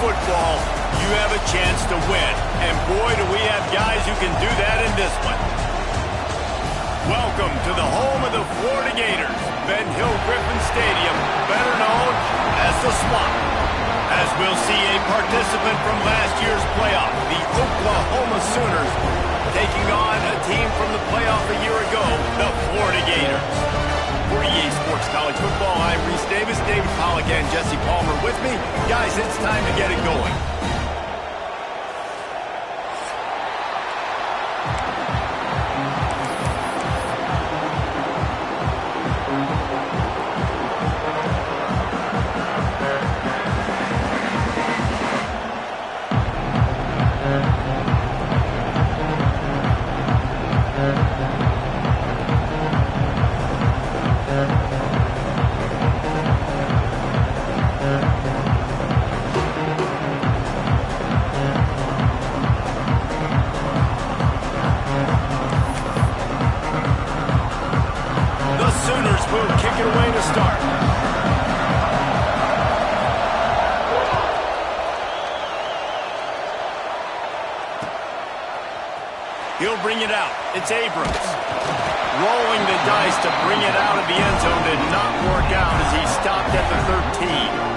football, you have a chance to win. And boy, do we have guys who can do that in this one. Welcome to the home of the Florida Gators, Ben Hill Griffin Stadium, better known as the Swamp. As we'll see a participant from last year's playoff, the Oklahoma Sooners, taking on a team from the playoff a year ago, the Florida Gators. For EA Sports College Football, I'm Reese Davis, David Pollack, and Jesse Palmer with me. Guys, it's time to get it going. He'll bring it out. It's Abrams. Rolling the dice to bring it out of the end zone did not work out as he stopped at the 13.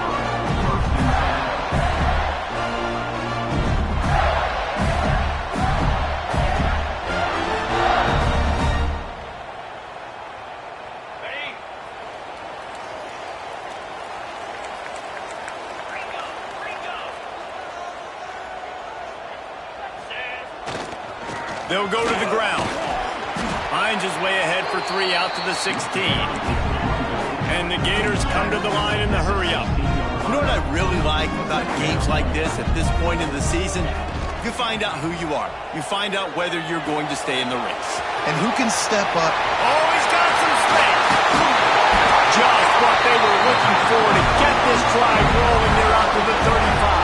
They'll go to the ground. Hines is way ahead for 3 out to the 16. And the Gators come to the line in the hurry-up. You know what I really like about games like this at this point in the season? You find out who you are. You find out whether you're going to stay in the race. And who can step up. Oh, he's got some space. Just what they were looking for to get this drive rolling. They're out to the 35.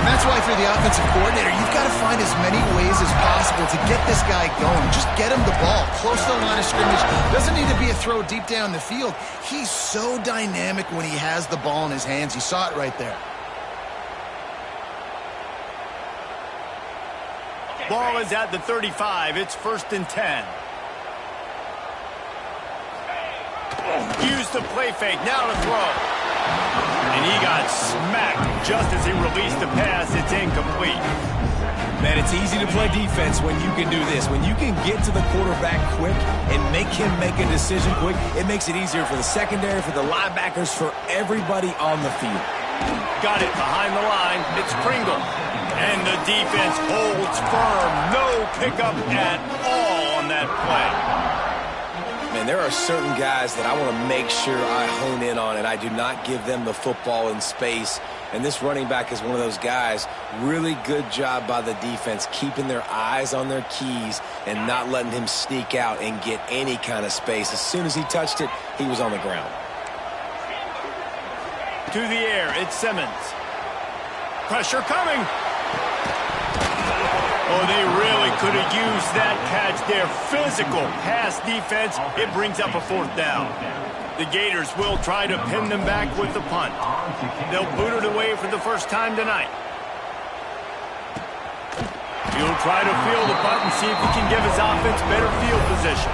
That's why for the offensive coordinator, you've got to find as many ways as possible to get this guy going. Just get him the ball close to the line of scrimmage. Doesn't need to be a throw deep down the field. He's so dynamic when he has the ball in his hands. You saw it right there. Ball is at the 35. It's 1st and 10. Use the play fake. Now to throw. And he got smacked just as he released the pass. It's incomplete. Man, it's easy to play defense when you can do this. When you can get to the quarterback quick and make him make a decision quick, it makes it easier for the secondary, for the linebackers, for everybody on the field. Got it behind the line. It's Pringle. And the defense holds firm. No pickup at all on that play. Man, there are certain guys that I want to make sure I hone in on, and I do not give them the football in space. And this running back is one of those guys. Really good job by the defense, keeping their eyes on their keys and not letting him sneak out and get any kind of space. As soon as he touched it, he was on the ground. To the air, it's Simmons. Pressure coming. Oh, they really could have used that catch there. Physical pass defense. It brings up a 4th down. The Gators will try to pin them back with the punt. They'll boot it away for the first time tonight. He'll try to field the punt and see if he can give his offense better field position.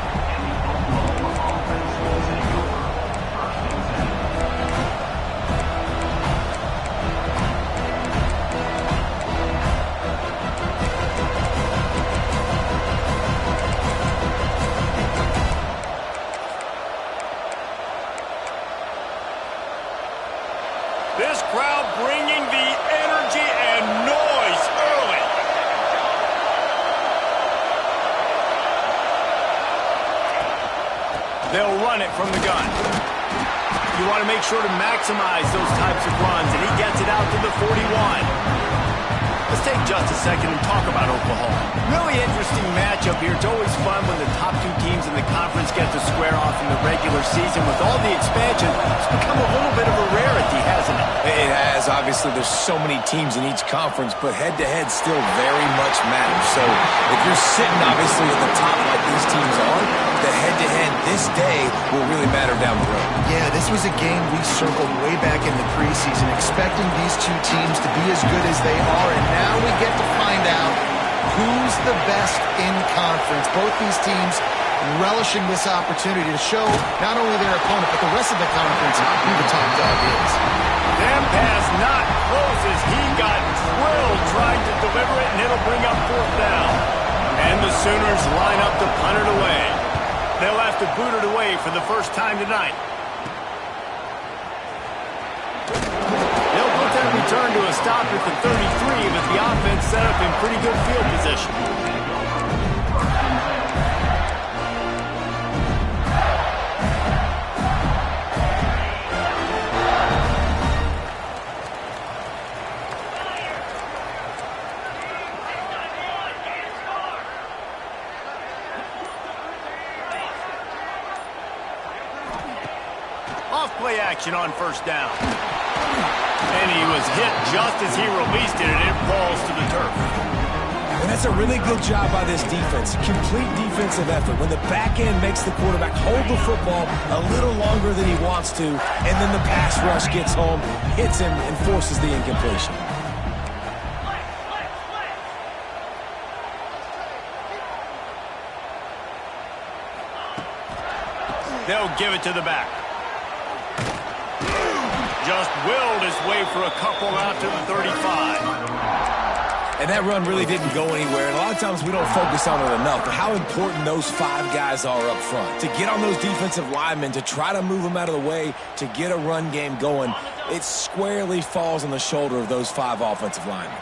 This crowd bringing the energy and noise early. They'll run it from the gun. You want to make sure to maximize those types of runs, and he gets it out to the 41. This take just a second and talk about Oklahoma. Really interesting matchup here. It's always fun when the top two teams in the conference get to square off in the regular season. With all the expansion, it's become a little bit of a rarity, hasn't it? It has. Obviously, there's so many teams in each conference, but head-to-head still very much matters. So if you're sitting, obviously, at the top like these teams are, the head-to-head this day will really matter down the road. Yeah, this was a game we circled way back in the preseason, expecting these two teams to be as good as they are, and now we get to find out who's the best in conference. Both these teams relishing this opportunity to show not only their opponent, but the rest of the conference who the top dog is. That pass not close as he got drilled trying to deliver it, and it'll bring up fourth down. And the Sooners line up to punt it away. They'll have to boot it away for the first time tonight. They'll put that return to a stop at the 33, but the offense set up in pretty good field position. Off-play action on first down. And he was hit just as he released it, and it falls to the turf. And that's a really good job by this defense. Complete defensive effort. When the back end makes the quarterback hold the football a little longer than he wants to, and then the pass rush gets home, hits him, and forces the incompletion. They'll give it to the back. Just willed his way for a couple out to the 35. And that run really didn't go anywhere. And a lot of times we don't focus on it enough. But how important those five guys are up front. To get on those defensive linemen, to try to move them out of the way, to get a run game going, it squarely falls on the shoulder of those five offensive linemen.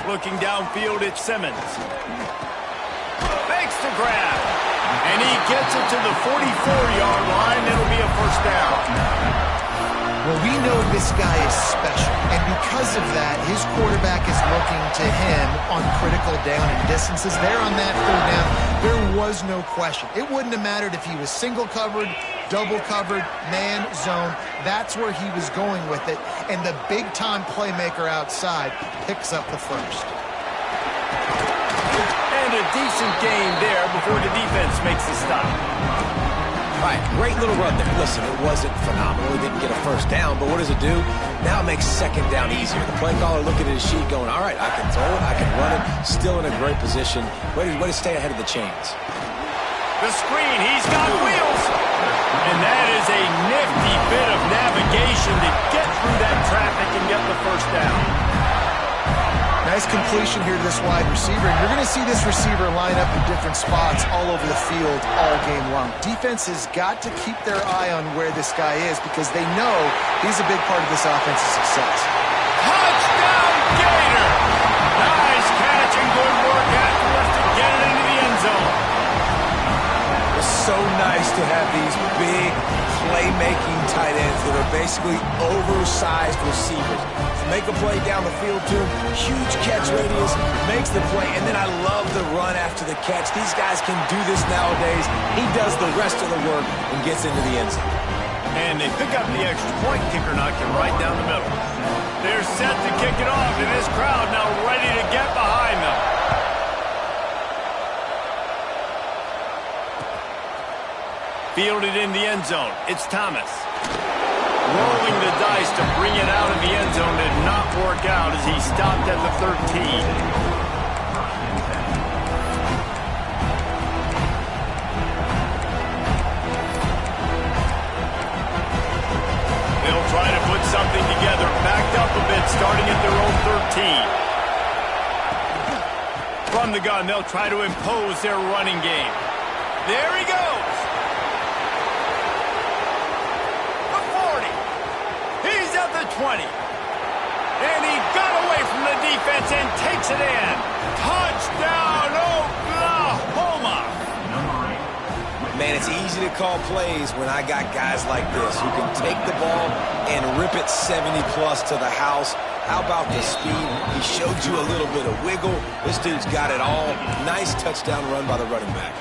Looking downfield, it's Simmons. Fakes the grab. And he gets it to the 44-yard line. It'll be a first down. Well, we know this guy is special, and because of that, his quarterback is looking to him on critical down and distances. There on that third down, there was no question. It wouldn't have mattered if he was single covered, double covered, man, zone. That's where he was going with it, and the big-time playmaker outside picks up the first. And a decent game there before the defense makes the stop. All right, great little run there. Listen, it wasn't phenomenal. He didn't get a first down, but what does it do? Now it makes second down easier. The play caller looking at his sheet going, all right, I can throw it, I can run it, still in a great position. Way to stay ahead of the chains. The screen, he's got wheels. And that is a nifty bit of navigation to get through that traffic and get the first down. Nice completion here to this wide receiver, and you're going to see this receiver line up in different spots all over the field all game long. Defense has got to keep their eye on where this guy is because they know he's a big part of this offense's success. Touchdown, Gator! Nice catch and good work afterwards to get it into the end zone. It's so nice to have these big playmaking tight ends that are basically oversized receivers. To make a play down the field to him, huge catch radius, makes the play, and then I love the run after the catch. These guys can do this nowadays. He does the rest of the work and gets into the end zone. And they pick up the extra point. Kicker knocked it right down the middle. They're set to kick it off, and this crowd now ready to get behind them. Fielded in the end zone. It's Thomas. Rolling the dice to bring it out of the end zone did not work out as he stopped at the 13. They'll try to put something together, backed up a bit, starting at their own 13. From the gun, they'll try to impose their running game. There he goes. 20. And he got away from the defense and takes it in. Touchdown, Oklahoma! Man, Man, it's easy to call plays when I got guys like this who can take the ball and rip it 70-plus to the house. How about the speed? He showed you a little bit of wiggle. This dude's got it all. Nice touchdown run by the running back.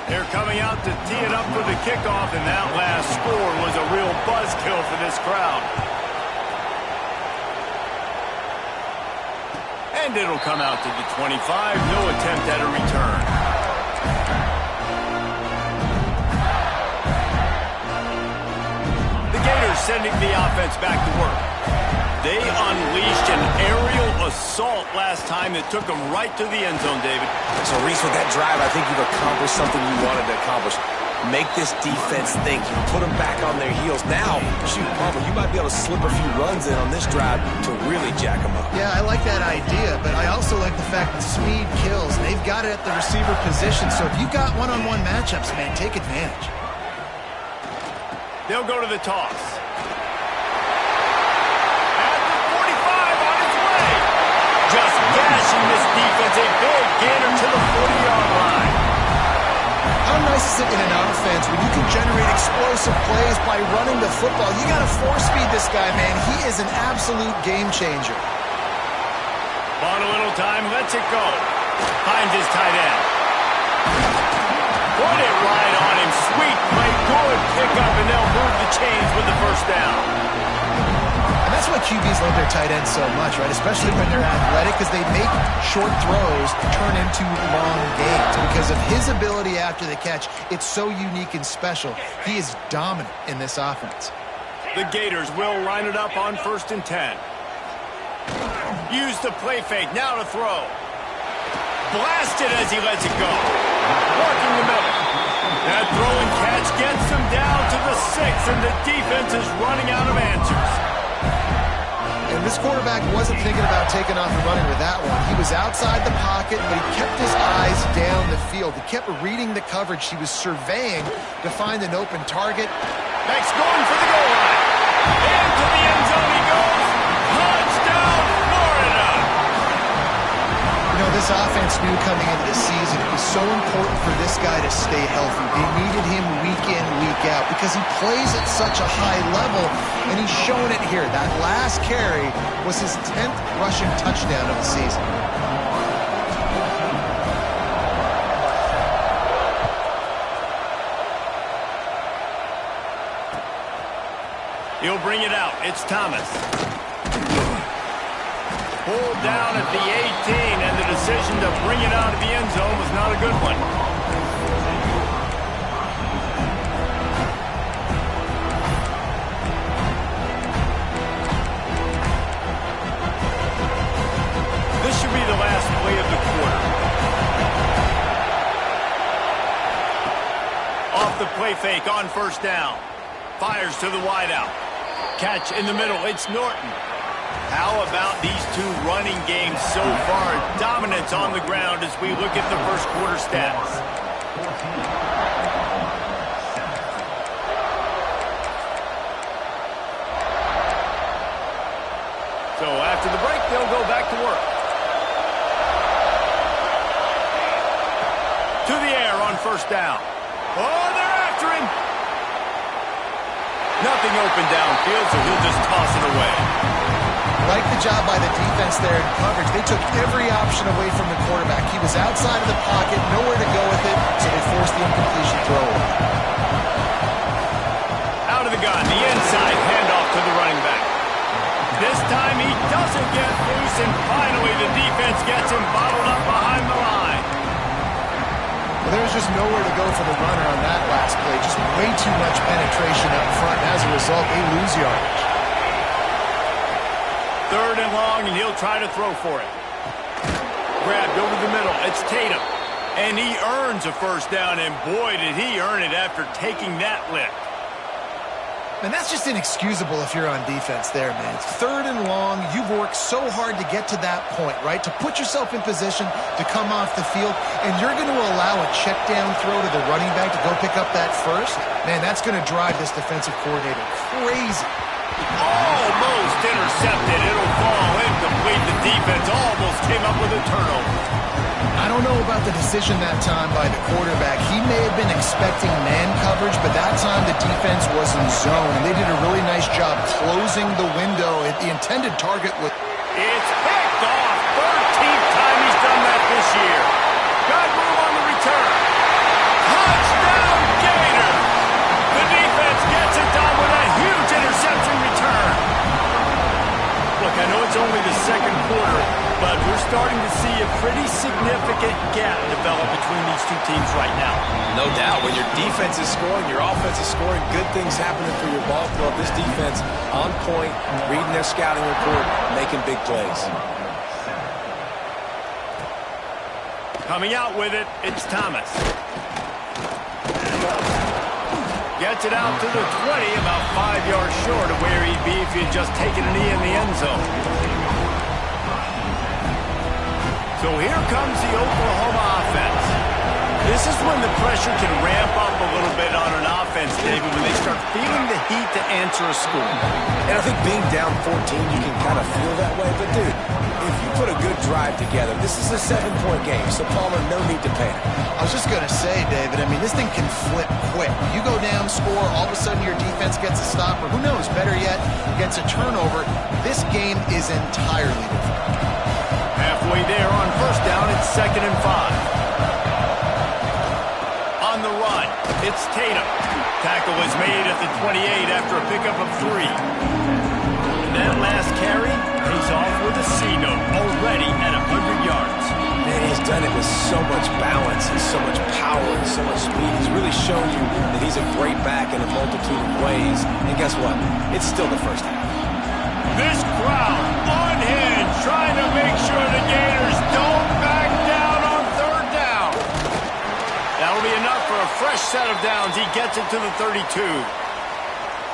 They're coming out to tee it up for the kickoff, and that last score was a real buzzkill for this crowd. And it'll come out to the 25. No attempt at a return. The Gators sending the offense back to work. They unleashed an aerial assault last time that took them right to the end zone, David. So, Reese, with that drive, I think you've accomplished something you wanted to accomplish. Make this defense think. You put them back on their heels. Now, shoot, Palmer, you might be able to slip a few runs in on this drive to really jack them up. Yeah, I like that idea, but I also like the fact that speed kills. And they've got it at the receiver position, so if you've got one-on-one matchups, man, take advantage. They'll go to the toss. Just gashing this defense, a big gainer to the 40-yard line. How nice is it in an offense when you can generate explosive plays by running the football? You got to force-feed this guy, man. He is an absolute game changer. Bought a little time, lets it go. Finds his tight end. Put it right on him. Sweet play, good pickup, and they'll move the chains with the first down. And that's why QBs love their tight ends so much, right? Especially when they're athletic, because they make short throws turn into long gains. Because of his ability after the catch, it's so unique and special. He is dominant in this offense. The Gators will line it up on 1st and 10. Use the play fake, now to throw. Blasted as he lets it go. Working the middle. That throw and catch gets him down to the 6, and the defense is running out of answers. And this quarterback wasn't thinking about taking off and running with that one. He was outside the pocket, but he kept his eyes down the field. He kept reading the coverage. He was surveying to find an open target. Next, going for the goal line. Into the end zone he goes. Touchdown, Florida! You know, this offense knew coming into the season it was so important for this guy to stay healthy. They needed him week in, week out because he plays at such a high level, and he's shown it here. That last carry was his 10th rushing touchdown of the season. He'll bring it out. It's Thomas. Pulled down at the 18, and the decision to bring it out of the end zone was not a good one. This should be the last play of the quarter. Off the play fake on 1st down. Fires to the wideout. Catch in the middle. It's Norton. How about these two running games so far? Dominance on the ground as we look at the first quarter stats. So after the break, they'll go back to work. To the air on 1st down. Oh, they're after him. Nothing open downfield, so he'll just toss it away. Like the job by the defense there in coverage. They took every option away from the quarterback. He was outside of the pocket, nowhere to go with it, so they forced the incompletion throw. Out of the gun, the inside handoff to the running back. This time he doesn't get loose, and finally the defense gets him bottled up behind the line. Well, there was just nowhere to go for the runner on that last play. Just way too much penetration up front. As a result, they lose yardage. 3rd and long, and he'll try to throw for it. Grabbed over the middle. It's Tatum. And he earns a 1st down, and boy, did he earn it after taking that lift. And that's just inexcusable if you're on defense there, man. It's 3rd and long. You've worked so hard to get to that point, right? To put yourself in position to come off the field, and you're going to allow a check down throw to the running back to go pick up that first? Man, that's going to drive this defensive coordinator crazy. Almost intercepted. It'll fall incomplete. The defense almost came up with a turnover. I don't know about the decision that time by the quarterback. He may have been expecting man coverage, but that time the defense was in zone, and they did a really nice job closing the window. The intended target was... It's picked off. 13th time he's done that this year. Good move on the return. Touchdown, Gator! The defense gets it done with a huge interception return. Look, I know it's only the second quarter, but we're starting to see a pretty significant gap develop between these two teams right now. No doubt. When your defense is scoring, your offense is scoring, good things happening for your ball club. This defense on point, reading their scouting report, making big plays. Coming out with it, it's Thomas. Gets it out to the 20, about 5 yards short of where he'd be if he had just taken a knee in the end zone. So here comes the Oklahoma offense. This is when the pressure can ramp up a little bit on an offense, David, when they start feeling the heat to answer a score. And I think being down 14, you can kind of feel that way. But, dude, if you put a good drive together, this is a 7-point game. So, Palmer, no need to panic. I was just going to say, David, I mean, this thing can flip quick. You go down, score, all of a sudden your defense gets a stop, or who knows, better yet, gets a turnover. This game is entirely different. Halfway there on first down, it's 2nd and 5. On the run, it's Tatum. Tackle was made at the 28 after a pickup of 3. And that last carry pays off with a C-note, already at 100 yards. Man, he's done it with so much balance and so much power and so much speed. He's really shown you that he's a great back in a multitude of ways. And guess what? It's still the first half. This crowd unhinged, trying to make sure the Gators don't back down on 3rd down. That'll be enough for a fresh set of downs. He gets it to the 32.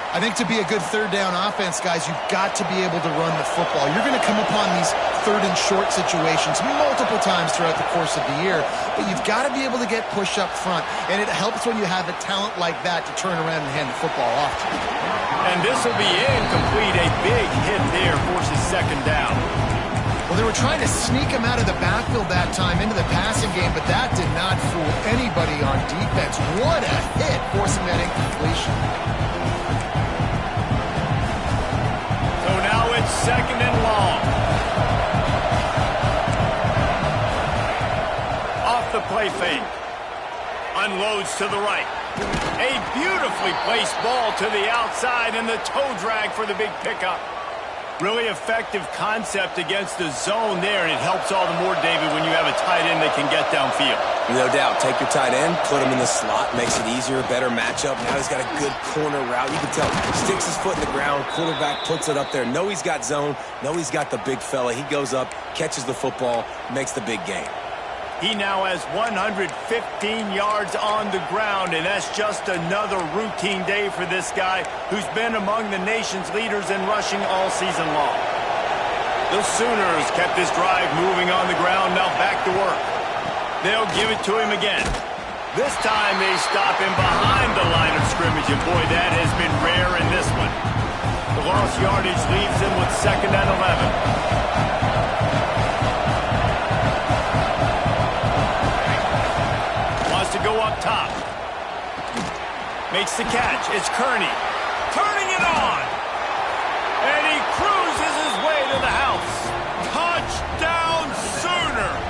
I think to be a good 3rd down offense, guys, you've got to be able to run the football. You're going to come upon these 3rd and short situations multiple times throughout the course of the year, but you've got to be able to get push up front, and it helps when you have a talent like that to turn around and hand the football off to you. And this will be incomplete. A big hit there forces 2nd down. Well, they were trying to sneak him out of the backfield that time into the passing game, but that did not fool anybody on defense. What a hit, forcing that incompletion. So now it's 2nd and long. Off the play fake. Unloads to the right. A beautifully placed ball to the outside, and the toe drag for the big pickup. Really effective concept against the zone there, and it helps all the more, David, when you have a tight end that can get downfield. No doubt. Take your tight end, put him in the slot, makes it easier, better matchup. Now he's got a good corner route. You can tell, sticks his foot in the ground, quarterback puts it up there. Know he's got zone, know he's got the big fella. He goes up, catches the football, makes the big game. He now has 115 yards on the ground, and that's just another routine day for this guy who's been among the nation's leaders in rushing all season long. The Sooners kept this drive moving on the ground, now back to work. They'll give it to him again. This time they stop him behind the line of scrimmage, and boy, that has been rare in this one. The lost yardage leaves him with 2nd and 11. To go up top. Makes the catch. It's Kearney. Turning it on. And he cruises his way to the house. Touchdown Sooners.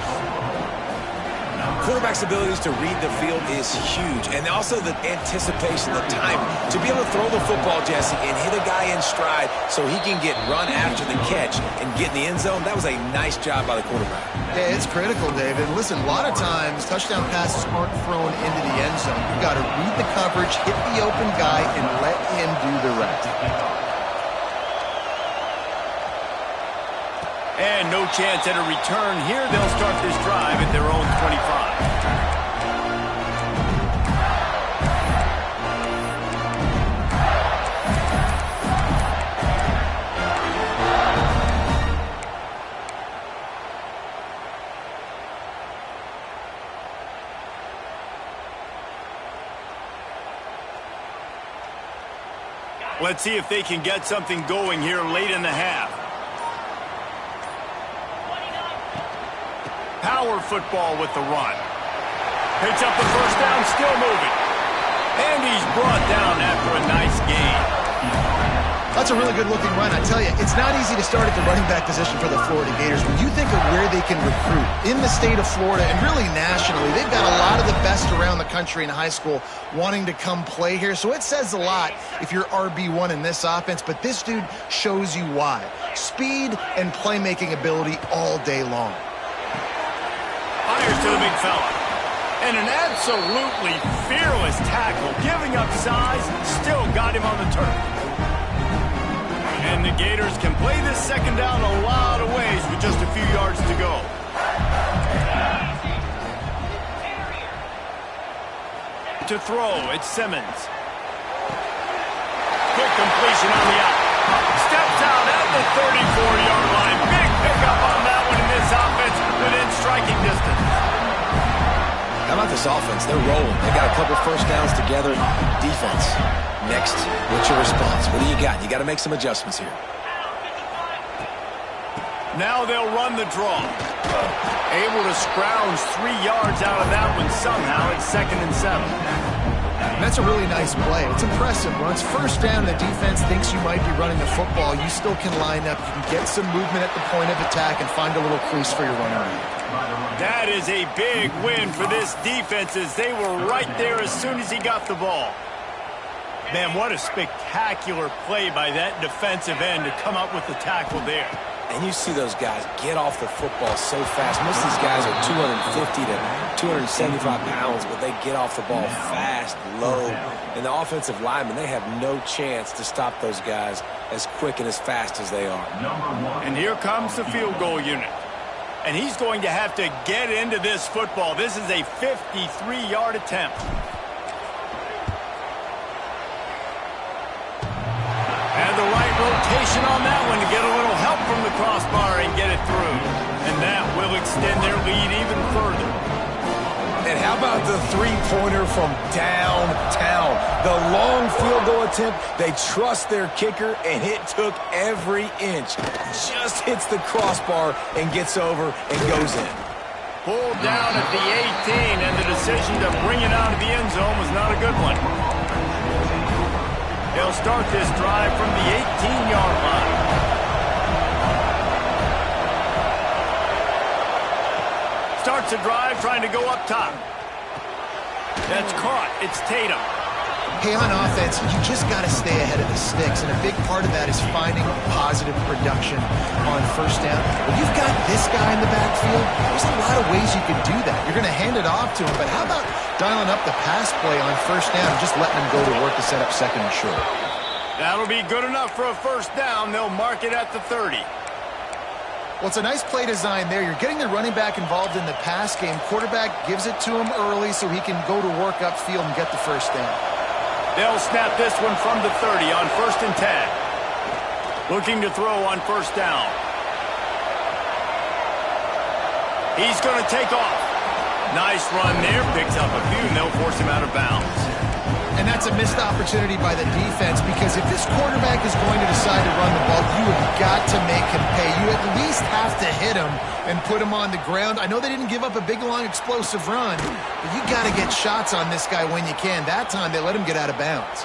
Quarterback's abilities to read the field is huge. And also the anticipation, the time. To be able to throw the football, Jesse, and hit a guy in stride so he can get run after the catch and get in the end zone, that was a nice job by the quarterback. Yeah, it's critical, David. Listen, a lot of times touchdown passes aren't thrown into the end zone. You've got to read the coverage, hit the open guy, and let him do the rest. And no chance at a return here. They'll start this drive at their own 25. Let's see if they can get something going here late in the half. power football with the run. Picks up the first down, still moving. And he's brought down after a nice gain. That's a really good-looking run. I tell you, it's not easy to start at the running back position for the Florida Gators. When you think of where they can recruit in the state of Florida and really nationally, they've got a lot of the best around the country in high school wanting to come play here. So it says a lot if you're RB1 in this offense, but this dude shows you why. Speed and playmaking ability all day long. Fires to the big fella. And an absolutely fearless tackle, giving up size, still got him on the turf. And the Gators can play this second down a lot of ways with just a few yards to go. To throw, it's Simmons. Quick completion on the out. Steps out at the 34-yard line. Big pickup on that one in this offense within striking distance. How about this offense? They're rolling. They got a couple first downs together. Defense. Next, what's your response? What do you got? You got to make some adjustments here. Now they'll run the draw. Able to scrounge 3 yards out of that one somehow. It's 2nd and 7. And that's a really nice play. It's impressive. When it's first down, the defense thinks you might be running the football. You still can line up. You can get some movement at the point of attack and find a little crease for your runner. That is a big win for this defense as they were right there as soon as he got the ball. Man, what a spectacular play by that defensive end to come up with the tackle there. And you see those guys get off the football so fast. Most of these guys are 250 to 275 pounds, but they get off the ball fast, low. And the offensive linemen, they have no chance to stop those guys as quick and as fast as they are. And here comes the field goal unit. And he's going to have to get into this football. This is a 53-yard attempt. And the right rotation on that one to get a little help from the crossbar and get it through. And that will extend their lead even further. And how about the three-pointer from downtown? The long field goal attempt, they trust their kicker, and it took every inch. Just hits the crossbar and gets over and goes in. Pulled down at the 18, and the decision to bring it out of the end zone was not a good one. They'll start this drive from the 18-yard line. Starts a drive trying to go up top. That's caught. It's Tatum. Hey, on offense, you just got to stay ahead of the sticks, and a big part of that is finding positive production on first down. When you've got this guy in the backfield, there's a lot of ways you can do that. You're going to hand it off to him, but how about dialing up the pass play on first down and just letting him go to work to set up second and short? That'll be good enough for a first down. They'll mark it at the 30. Well, it's a nice play design there. You're getting the running back involved in the pass game. Quarterback gives it to him early so he can go to work upfield and get the first down. They'll snap this one from the 30 on 1st and 10. Looking to throw on first down. He's going to take off. Nice run there. Picks up a few, and they'll force him out of bounds. And that's a missed opportunity by the defense, because if this quarterback is going to decide to run the ball, you have got to make him pay. You at least have to hit him and put him on the ground. I know they didn't give up a big, long, explosive run, but you got to get shots on this guy when you can. That time, they let him get out of bounds.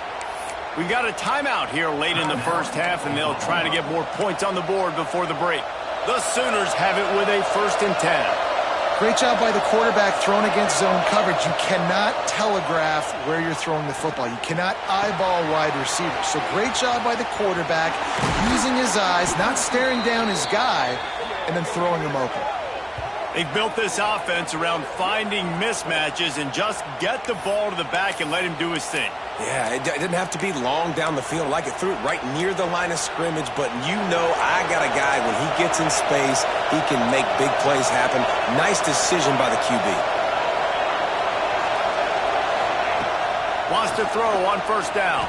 We got a timeout here late in the first half, and they'll try to get more points on the board before the break. The Sooners have it with a 1st and 10. Great job by the quarterback thrown against zone coverage. You cannot telegraph where you're throwing the football. You cannot eyeball wide receivers. So great job by the quarterback using his eyes, not staring down his guy, and then throwing him open. They've built this offense around finding mismatches and just get the ball to the back and let him do his thing. Yeah, it didn't have to be long down the field. Like it threw it right near the line of scrimmage, but you know I got a guy, when he gets in space, he can make big plays happen. Nice decision by the QB. Wants to throw on first down.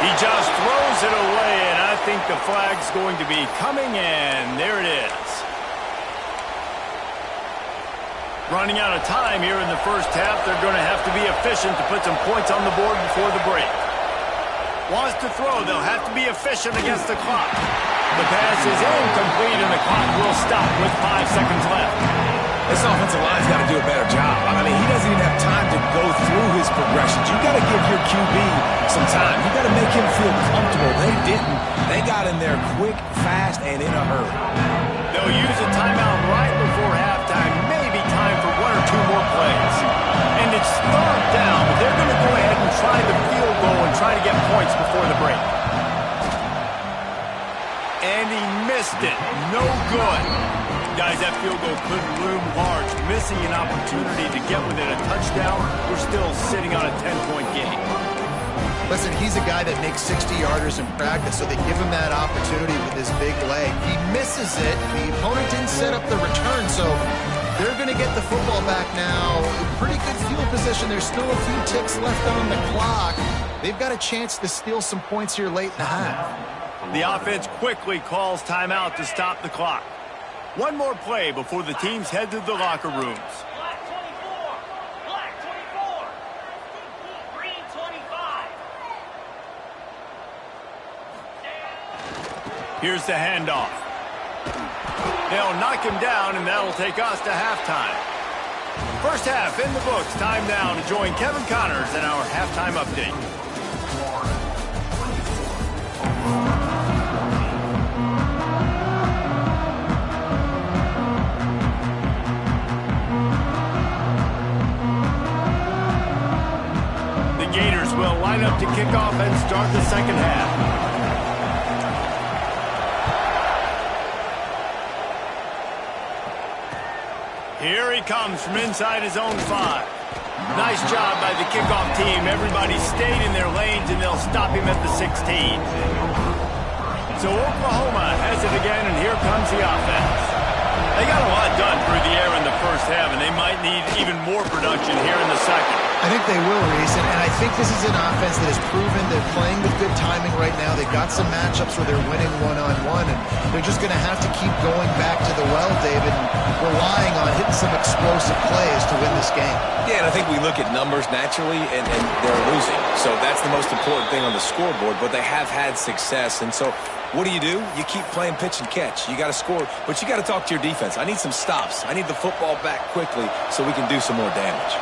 He just throws it away, and I think the flag's going to be coming, and there it is. Running out of time here in the first half. They're going to have to be efficient to put some points on the board before the break. Wants to throw. They'll have to be efficient against the clock. The pass is incomplete, and the clock will stop with 5 seconds left. This offensive line's got to do a better job. I mean, he doesn't even have time to go through his progressions. You got to give your QB some time. You got to make him feel comfortable. They didn't. They got in there quick, fast, and in a hurry. They'll use a timeout right before halftime. Maybe time for 1 or 2 more plays. And it's 3rd down, but they're going to go ahead and try the field goal and try to get points before the break. And he missed it. No good. Guys, that field goal could loom large. Missing an opportunity to get within a touchdown. We're still sitting on a 10-point game. Listen, he's a guy that makes 60-yarders in practice, so they give him that opportunity with his big leg. He misses it. The opponent didn't set up the return, so they're going to get the football back now. Pretty good field position. There's still a few ticks left on the clock. They've got a chance to steal some points here late in the half. The offense quickly calls timeout to stop the clock. 1 more play before the teams head to the locker rooms. Black 24. Black 24. Green 25. Here's the handoff. They'll knock him down, and that'll take us to halftime. First half in the books. Time now to join Kevin Connors in our halftime update. Gators will line up to kick off and start the second half. Here he comes from inside his own 5. Nice job by the kickoff team. Everybody stayed in their lanes, and they'll stop him at the 16. So Oklahoma has it again, and here comes the offense. They got a lot done through the air in the first half, and they might need even more production here in the second. I think they will, Reese, and I think this is an offense that has proven they're playing with good timing right now. They've got some matchups where they're winning one-on-one, and they're just going to have to keep going back to the well, David, and relying on hitting some explosive plays to win this game. Yeah, and I think we look at numbers naturally, and they're losing. So that's the most important thing on the scoreboard, but they have had success, and so what do? You keep playing pitch and catch. You got to score, but you got to talk to your defense. I need some stops. I need the football back quickly so we can do some more damage.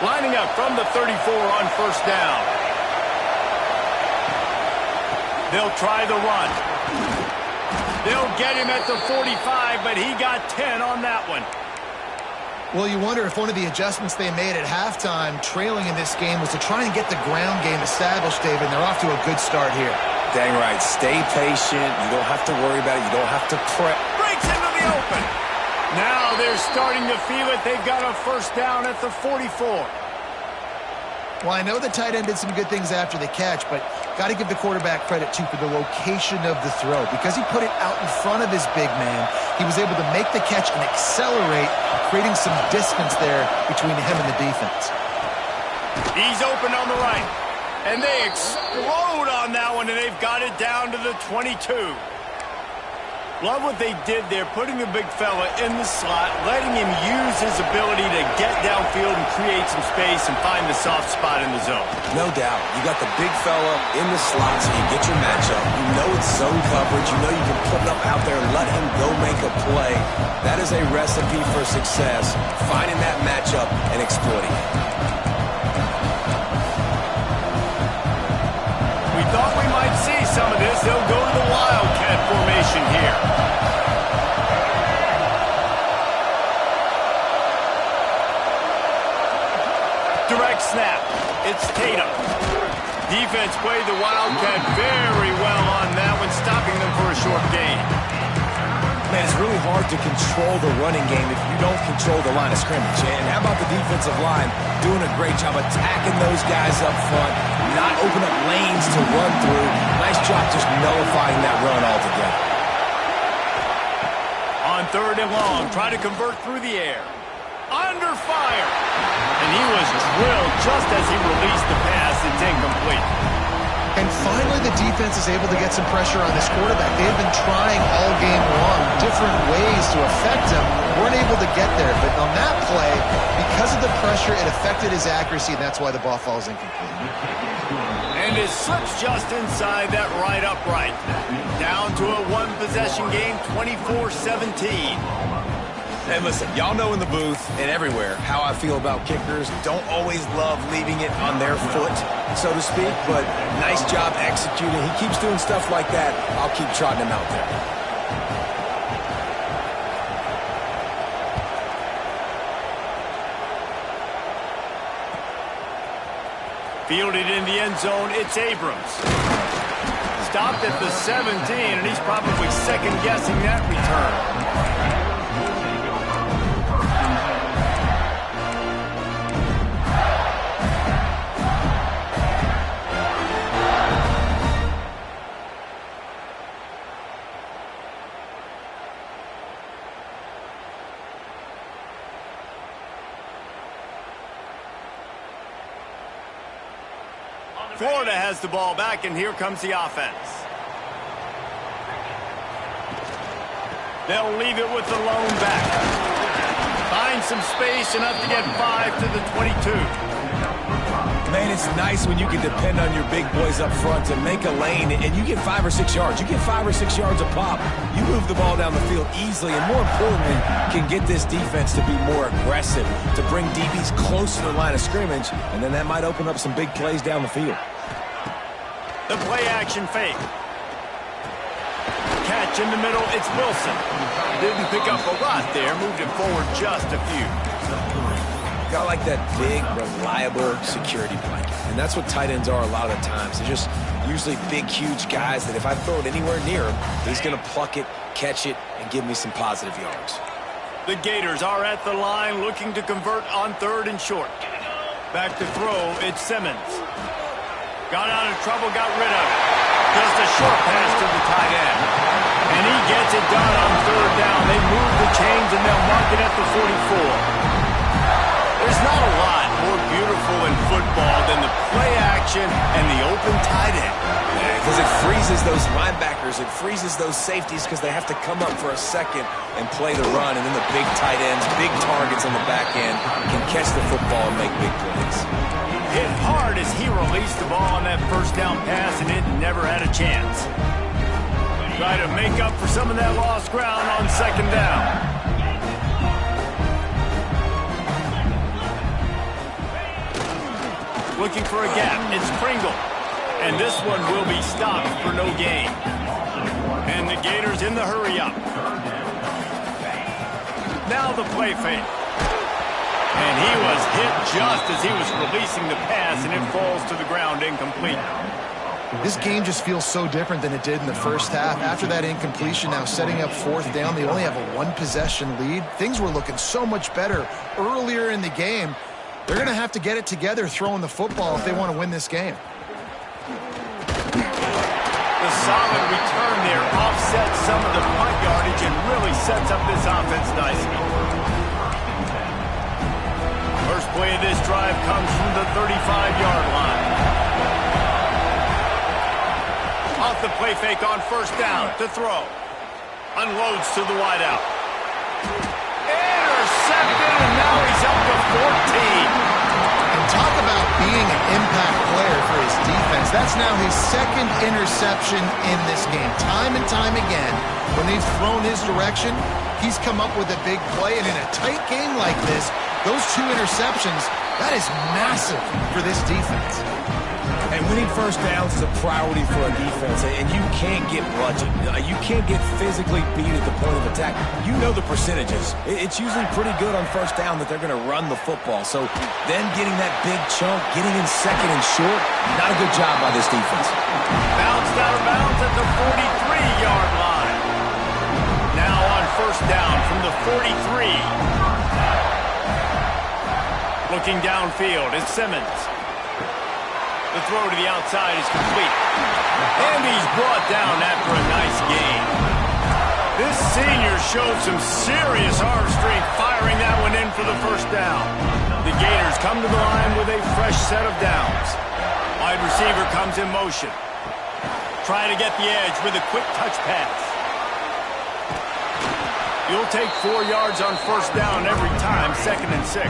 Lining up from the 34 on first down. They'll try the run. They'll get him at the 45, but he got 10 on that one. Well, you wonder if one of the adjustments they made at halftime, trailing in this game, was to try and get the ground game established, David. They're off to a good start here. Dang right. Stay patient. You don't have to worry about it. You don't have to prep. Breaks into the open. Now they're starting to feel it. They've got a first down at the 44. Well, I know the tight end did some good things after the catch, but got to give the quarterback credit, too, for the location of the throw. Because he put it out in front of his big man, he was able to make the catch and accelerate, creating some distance there between him and the defense. He's open on the right. And they explode on that one, and they've got it down to the 22. Love what they did there, putting the big fella in the slot, letting him use his ability to get downfield and create some space and find the soft spot in the zone. No doubt. You got the big fella in the slot so you get your matchup. You know it's zone coverage. You know you can put him out there and let him go make a play. That is a recipe for success, finding that matchup and exploiting it. We thought we might see some of this. They'll go to the Wildcat formation here. Direct snap. It's Tatum. Defense played the Wildcat very well on that one, stopping them for a short gain. Man, it's really hard to control the running game if you don't control the line of scrimmage. And how about the defensive line doing a great job attacking those guys up front, not open up lanes to run through. Nice job just nullifying that run altogether. On 3rd and long, try to convert through the air. Under fire. And he was drilled just as he released the pass. It's incomplete. And finally the defense is able to get some pressure on this quarterback. They have been trying all game long different ways to affect him. Weren't able to get there. But on that play, because of the pressure, it affected his accuracy, and that's why the ball falls incomplete. And it slips just inside that right upright. Down to a one-possession game, 24-17. Hey, listen, y'all know in the booth and everywhere how I feel about kickers. Don't always love leaving it on their foot, so to speak, but nice job executing. He keeps doing stuff like that. I'll keep trotting him out there. Fielded in the end zone, it's Abrams. Stopped at the 17, and he's probably second-guessing that return. Florida has the ball back, and here comes the offense. They'll leave it with the lone back. Find some space, enough to get 5 to the 22. Man, it's nice when you can depend on your big boys up front to make a lane, and you get 5 or 6 yards. You get 5 or 6 yards a pop. You move the ball down the field easily, and more importantly, can get this defense to be more aggressive, to bring DBs close to the line of scrimmage, and then that might open up some big plays down the field. The play-action fake. Catch in the middle, it's Wilson. Didn't pick up a lot there, moved it forward just a few. Got like that big, reliable security blanket. And that's what tight ends are a lot of the times. They're just usually big, huge guys that if I throw it anywhere near him, he's going to pluck it, catch it, and give me some positive yards. The Gators are at the line looking to convert on 3rd and short. Back to throw, it's Simmons. Got out of trouble, got rid of it. Just a short pass to the tight end. And he gets it done on 3rd down. They move the chains and they'll mark it at the 44. There's not a lot more beautiful in football than the play action and the open tight end. Yeah, because it freezes those linebackers. It freezes those safeties because they have to come up for a second and play the run. And then the big tight ends, big targets on the back end can catch the football and make big plays. Hit hard as he released the ball on that first down pass, and it never had a chance. Try to make up for some of that lost ground on 2nd down. Looking for a gap, it's Pringle. And this one will be stopped for no gain. And the Gators in the hurry up. Now the play fake. And he was hit just as he was releasing the pass, and it falls to the ground incomplete. This game just feels so different than it did in the first half. After that incompletion, now setting up 4th down, they only have a 1-possession lead. Things were looking so much better earlier in the game. They're going to have to get it together throwing the football if they want to win this game. The solid return there offsets some of the punt yardage and really sets up this offense nicely. First play of this drive comes from the 35-yard line. Off the play fake on 1st down to throw. Unloads to the wideout. Intercepted, and now he's up to 14. And talk about being an impact player for his defense. That's now his 2nd interception in this game. Time and time again, when they've thrown his direction, he's come up with a big play. And in a tight game like this, those 2 interceptions, that is massive for this defense. And winning 1st downs is a priority for a defense, and you can't get bludgeoned. You can't get physically beat at the point of attack. You know the percentages. It's usually pretty good on 1st down that they're going to run the football. So then getting that big chunk, getting in 2nd and short, not a good job by this defense. Bounced out of bounds at the 43-yard line. Now on 1st down from the 43. Looking downfield, it's Simmons. The throw to the outside is complete. And he's brought down after a nice gain. This senior showed some serious arm strength firing that one in for the 1st down. The Gators come to the line with a fresh set of downs. Wide receiver comes in motion. Try to get the edge with a quick touch pass. You'll take 4 yards on first down every time, 2nd and 6.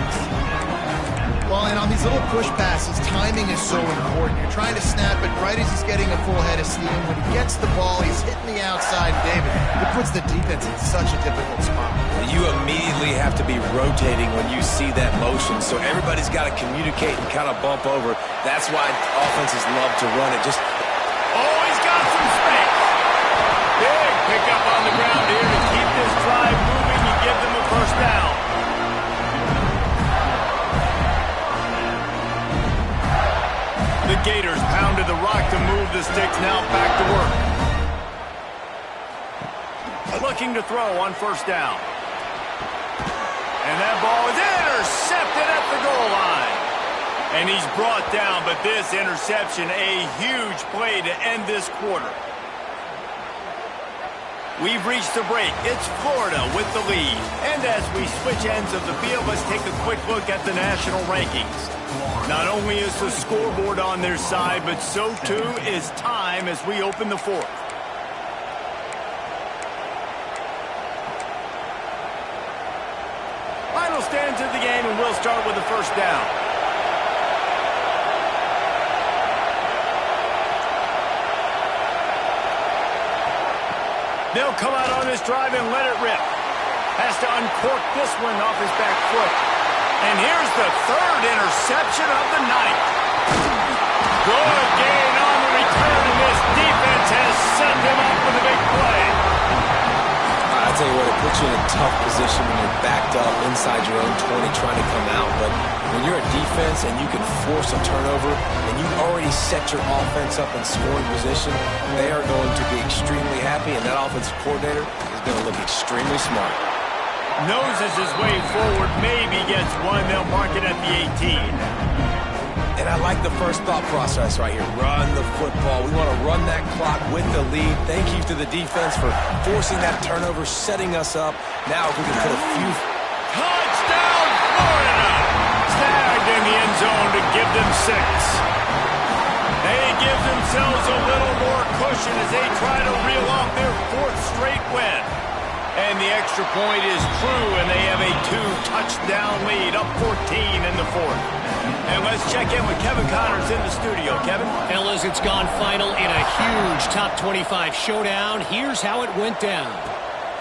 Well, and on these little push passes, timing is so important. You're trying to snap it right as he's getting a full head of steam. When he gets the ball, he's hitting the outside, David. It puts the defense in such a difficult spot. You immediately have to be rotating when you see that motion, so everybody's got to communicate and kind of bump over. That's why offenses love to run it. Just oh, he's got some space. Big pickup on the ground here to keep this drive moving and give them a first down. The Gators pounded the rock to move the sticks, now back to work. Looking to throw on first down. And that ball is intercepted at the goal line. And he's brought down, but this interception, a huge play to end this quarter. We've reached the break. It's Florida with the lead. And as we switch ends of the field, let's take a quick look at the national rankings. Not only is the scoreboard on their side, but so too is time as we open the fourth. Final stands of the game, and we'll start with the first down. They'll come out on this drive and let it rip. Has to uncork this one off his back foot. And here's the 3rd interception of the night. Good gain on the return, and this defense has set them up with a big play. I tell you what, it puts you in a tough position when you're backed up inside your own 20 trying to come out. But when you're a defense and you can force a turnover and you've already set your offense up in scoring position, they are going to be extremely happy, and that offensive coordinator is going to look extremely smart. Noses his way forward, maybe gets one. They'll mark it at the 18. And I like the first thought process right here. Run the football. We want to run that clock with the lead. Thank you to the defense for forcing that turnover, setting us up. Now if we can put a few... Touchdown, Florida! Snagged in the end zone to give them 6. They give themselves a little more cushion as they try to reel off their 4th straight win. And the extra point is true, and they have a 2-touchdown lead, up 14 in the 4th. And let's check in with Kevin Connors in the studio. Kevin? Fellas, it's gone final in a huge top 25 showdown. Here's how it went down.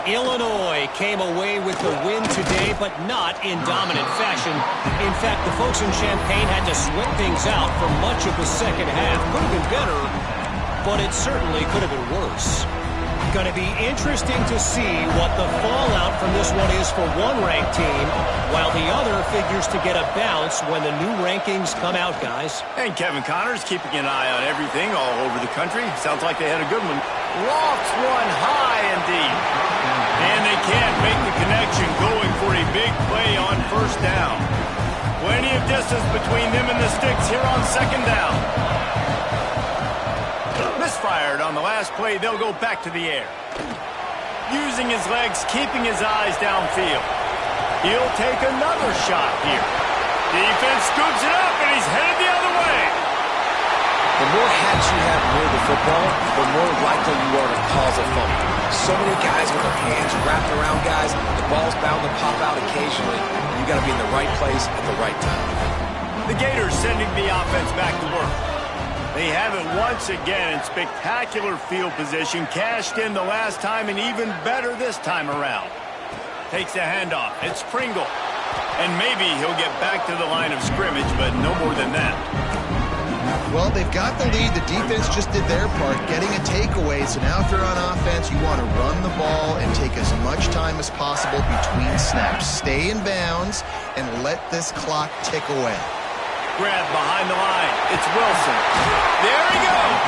Illinois came away with the win today, but not in dominant fashion. In fact, the folks in Champaign had to sweat things out for much of the second half. Could have been better, but it certainly could have been worse. Going to be interesting to see what the fallout from this one is for one ranked team, while the other figures to get a bounce when the new rankings come out, guys. And Kevin Connors keeping an eye on everything all over the country. Sounds like they had a good one. Lofts one high and deep. And they can't make the connection, going for a big play on first down. Plenty of distance between them and the sticks here on second down. Misfired on the last play. They'll go back to the air. Using his legs, keeping his eyes downfield. He'll take another shot here. Defense scoops it up, and he's headed the other way. The more hats you have near the football, the more likely you are to cause a fumble. So many guys with their hands wrapped around guys. The ball's bound to pop out occasionally. You got to be in the right place at the right time. The Gators sending the offense back to work. They have it once again in spectacular field position. Cashed in the last time, and even better this time around. Takes the handoff. It's Pringle. And maybe he'll get back to the line of scrimmage, but no more than that. Well, they've got the lead. The defense just did their part, getting a takeaway. So now if you're on offense, you want to run the ball and take as much time as possible between snaps. Stay in bounds and let this clock tick away. Grab behind the line. It's Wilson. There he goes.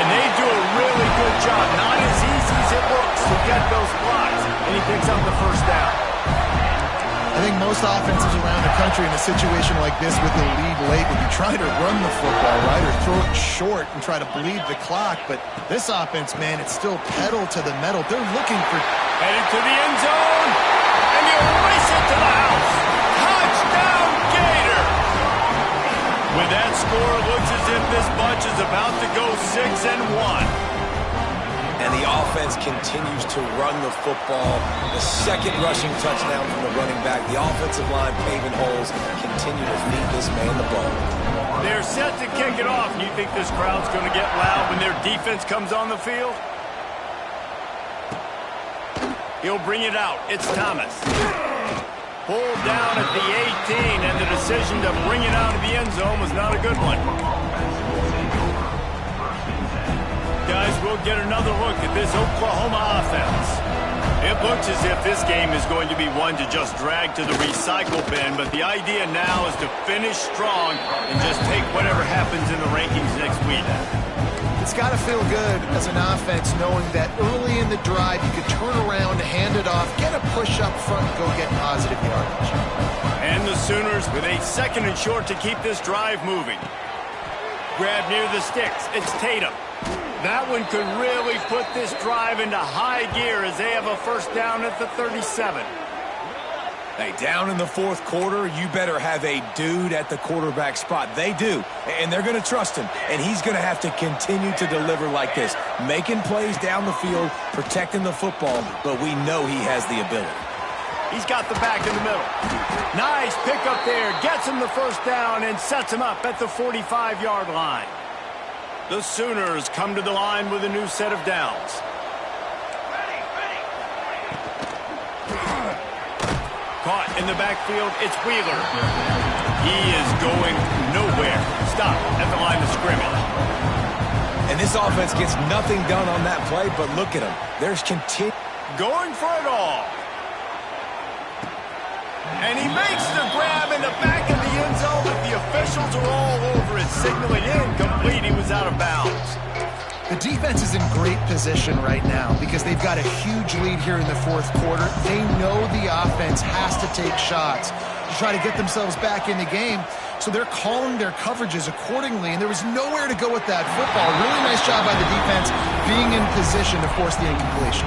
And they do a really good job. Not as easy as it looks to get those blocks. And he picks up the first down. I think most offenses around the country in a situation like this with the lead late would be trying to run the football, right, or throw it short and try to bleed the clock. But this offense, man, it's still pedal to the metal. They're looking for... Headed to the end zone. And you race it to the house. Touchdown, Gator. With that score, it looks as if this bunch is about to go 6-1. And the offense continues to run the football. The second rushing touchdown from the running back. The offensive line paving holes continue to feed this man the ball. They're set to kick it off. You think this crowd's going to get loud when their defense comes on the field? He'll bring it out. It's Thomas. Pulled down at the 18, and the decision to bring it out of the end zone was not a good one. Guys, we'll get another look at this Oklahoma offense. It looks as if this game is going to be one to just drag to the recycle bin, but the idea now is to finish strong and just take whatever happens in the rankings next week. It's got to feel good as an offense knowing that early in the drive you could turn around, hand it off, get a push up front, and go get positive yardage. And the Sooners with a 2nd and short to keep this drive moving. Grab near the sticks. It's Tatum. That one could really put this drive into high gear as they have a first down at the 37. Hey, down in the fourth quarter, you better have a dude at the quarterback spot. They do, and they're going to trust him, and he's going to have to continue to deliver like this, making plays down the field, protecting the football, but we know he has the ability. He's got the back in the middle. Nice pickup there, gets him the first down and sets him up at the 45-yard line. The Sooners come to the line with a new set of downs. Caught in the backfield, it's Wheeler. He is going nowhere. Stop at the line of scrimmage. And this offense gets nothing done on that play, but look at him. There's going for it all. And he makes the grab in the back of the end zone, but the officials are all over it, signaling incomplete. He was out of bounds. The defense is in great position right now because they've got a huge lead here in the fourth quarter. They know the offense has to take shots to try to get themselves back in the game, so they're calling their coverages accordingly, and there was nowhere to go with that football. Really nice job by the defense being in position to force the incompletion.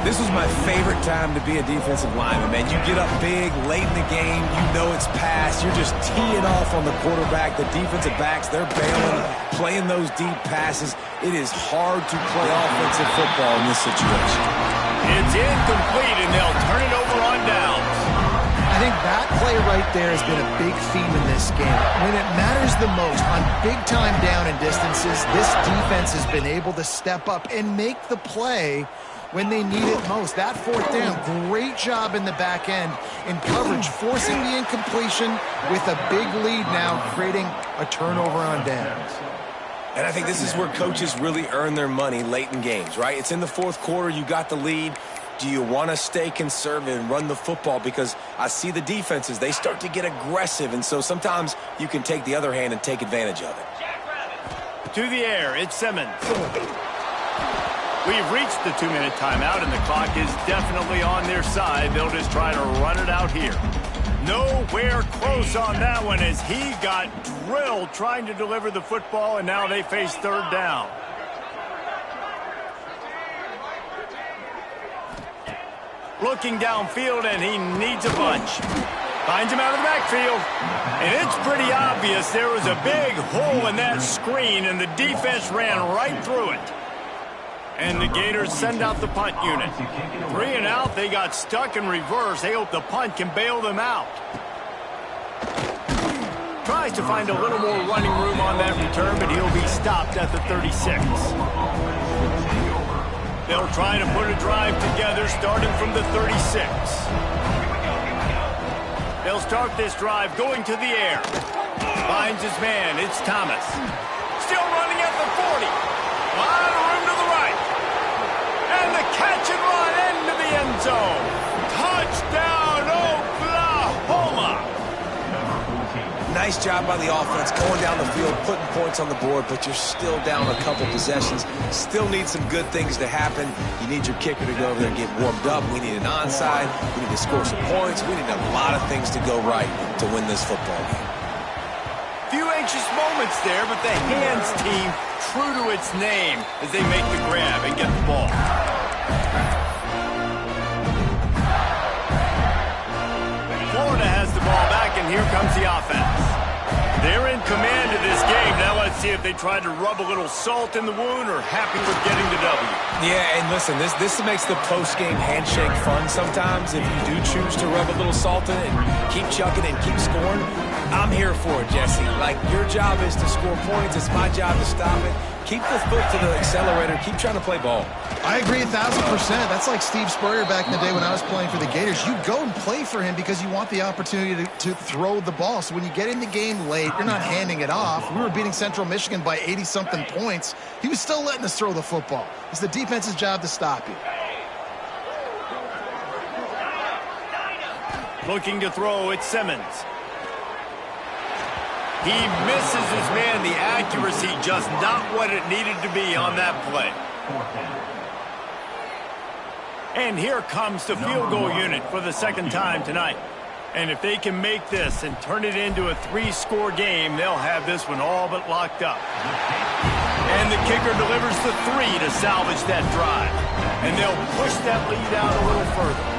This was my favorite time to be a defensive lineman, man. You get up big, late in the game, you know it's past. You're just teeing off on the quarterback. The defensive backs, they're bailing, playing those deep passes. It is hard to play offensive football in this situation. It's incomplete, and they'll turn it over on downs. I think that play right there has been a big theme in this game. When it matters the most, on big-time down and distances, this defense has been able to step up and make the play when they need it most. That fourth down, great job in the back end in coverage, forcing the incompletion with a big lead now, creating a turnover on downs. And I think this is where coaches really earn their money late in games, right? It's in the fourth quarter, you got the lead. Do you want to stay conservative and run the football? Because I see the defenses, they start to get aggressive, and so sometimes you can take the other hand and take advantage of it. To the air, it's Simmons. We've reached the 2-minute timeout, and the clock is definitely on their side. They'll just try to run it out here. Nowhere close on that one as he got drilled trying to deliver the football, and now they face third down. Looking downfield, and he needs a bunch. Finds him out of the backfield. And it's pretty obvious there was a big hole in that screen, and the defense ran right through it. And the Gators send out the punt unit. 3 and out, they got stuck in reverse. They hope the punt can bail them out. Tries to find a little more running room on that return, but he'll be stopped at the 36. They'll try to put a drive together starting from the 36. They'll start this drive going to the air. Finds his man. It's Thomas. Still running at the 40. A lot of room to the right. And the catch and run into the end zone. Touchdown, Oklahoma. Nice job by the offense, going down the field, putting points on the board, but you're still down a couple possessions. Still need some good things to happen. You need your kicker to go over there and get warmed up. We need an onside. We need to score some points. We need a lot of things to go right to win this football game. Few anxious moments there, but the hands team true to its name as they make the grab and get the ball. Florida has the ball back, and here comes the offense. They're in command of this game. Now let's see if they try to rub a little salt in the wound or happy with getting the W. Yeah, and listen, this makes the post-game handshake fun sometimes. If you do choose to rub a little salt in it and keep chucking and keep scoring, I'm here for it, Jesse. Like, your job is to score points. It's my job to stop it. Keep the foot to the accelerator. Keep trying to play ball. I agree 1,000%. That's like Steve Spurrier back in the day when I was playing for the Gators. You go and play for him because you want the opportunity to throw the ball. So when you get in the game late, you're not handing it off. We were beating Central Michigan by 80-something points. He was still letting us throw the football. It's the defense's job to stop you. Looking to throw, it's Simmons. He misses his man. The accuracy just not what it needed to be on that play. And here comes the field goal unit for the second time tonight. And if they can make this and turn it into a 3-score game, they'll have this one all but locked up. And the kicker delivers the 3 to salvage that drive. And they'll push that lead out a little further.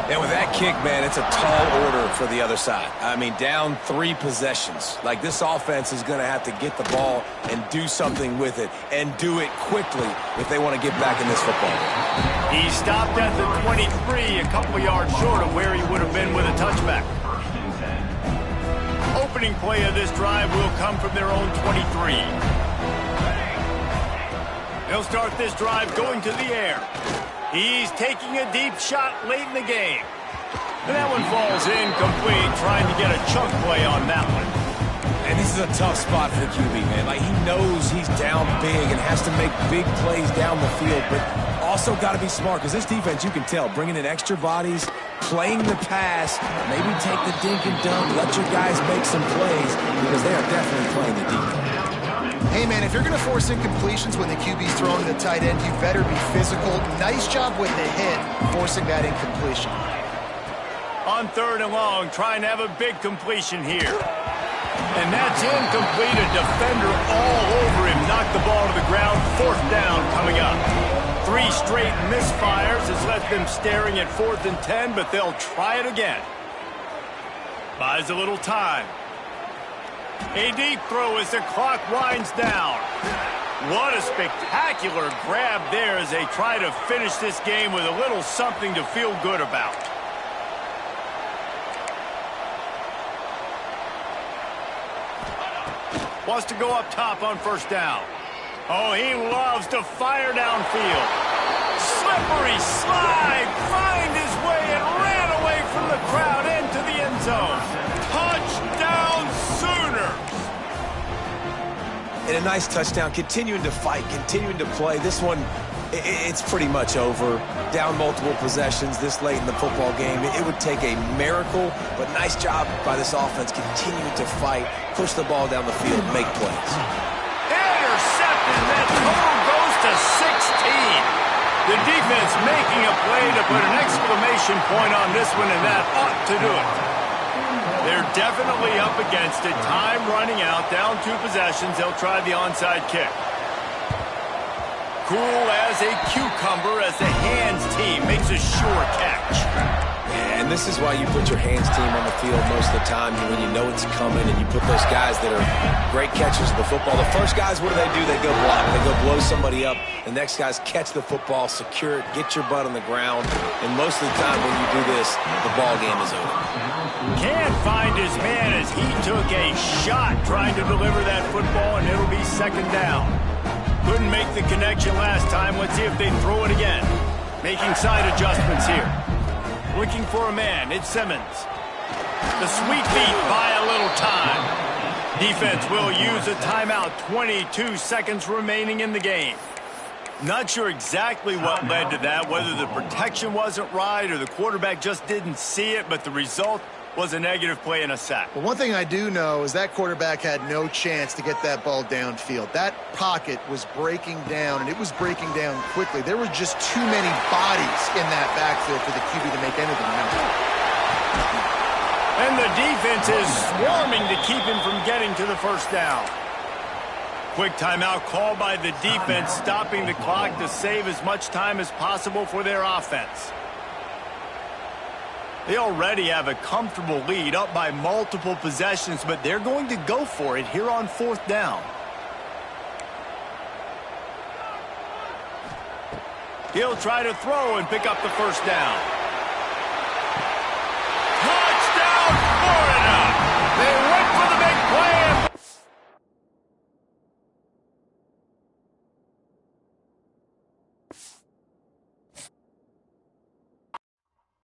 And with that kick, man, it's a tall order for the other side. I mean, down 3 possessions. Like, this offense is going to have to get the ball and do something with it, and do it quickly if they want to get back in this football game. He stopped at the 23, a couple yards short of where he would have been with a touchback. Opening play of this drive will come from their own 23. They'll start this drive going to the air. He's taking a deep shot late in the game. And that one falls incomplete, trying to get a chunk play on that one. And this is a tough spot for the QB, man. Like, he knows he's down big and has to make big plays down the field, but also got to be smart, because this defense, you can tell, bringing in extra bodies, playing the pass, maybe take the dink and dunk, let your guys make some plays, because they are definitely playing the defense. Hey, man, if you're going to force incompletions when the QB's throwing to the tight end, you better be physical. Nice job with the hit, forcing that incompletion. On 3rd and long, trying to have a big completion here. And that's incomplete. A defender all over him. Knocked the ball to the ground. 4th down coming up. 3 straight misfires has left them staring at 4th and 10, but they'll try it again. Buys a little time. A deep throw as the clock winds down. What a spectacular grab there as they try to finish this game with a little something to feel good about. Wants to go up top on 1st down. Oh, he loves to fire downfield. Slippery slide, find his way and ran away from the crowd into the end zone. Touchdown Sooners! And a nice touchdown, continuing to fight, continuing to play. This one, it's pretty much over. Down multiple possessions this late in the football game. It would take a miracle, but nice job by this offense continuing to fight, push the ball down the field, make plays. Intercepted, that total goes to 16. The defense making a play to put an exclamation point on this one, and that ought to do it. They're definitely up against it. Time running out, down 2 possessions. They'll try the onside kick. Cool as a cucumber as the hands team makes a sure catch. And this is why you put your hands team on the field most of the time when you know it's coming, and you put those guys that are great catchers of the football. The first guys, what do? They go block. They go blow somebody up. The next guys catch the football, secure it, get your butt on the ground. And most of the time when you do this, the ball game is over. Can't find his man as he took a shot trying to deliver that football, and it'll be 2nd down. Couldn't make the connection last time. Let's see if they throw it again. Making side adjustments here. Looking for a man. It's Simmons. The sweep beat by a little time. Defense will use a timeout. 22 seconds remaining in the game. Not sure exactly what led to that, whether the protection wasn't right or the quarterback just didn't see it, but the result was a negative play and a sack. Well, one thing I do know is that quarterback had no chance to get that ball downfield. That pocket was breaking down, and it was breaking down quickly. There were just too many bodies in that backfield for the QB to make anything happen. And the defense is swarming to keep him from getting to the 1st down. Quick timeout called by the defense, stopping the clock to save as much time as possible for their offense. They already have a comfortable lead, up by multiple possessions, but they're going to go for it here on 4th down. He'll try to throw and pick up the first down.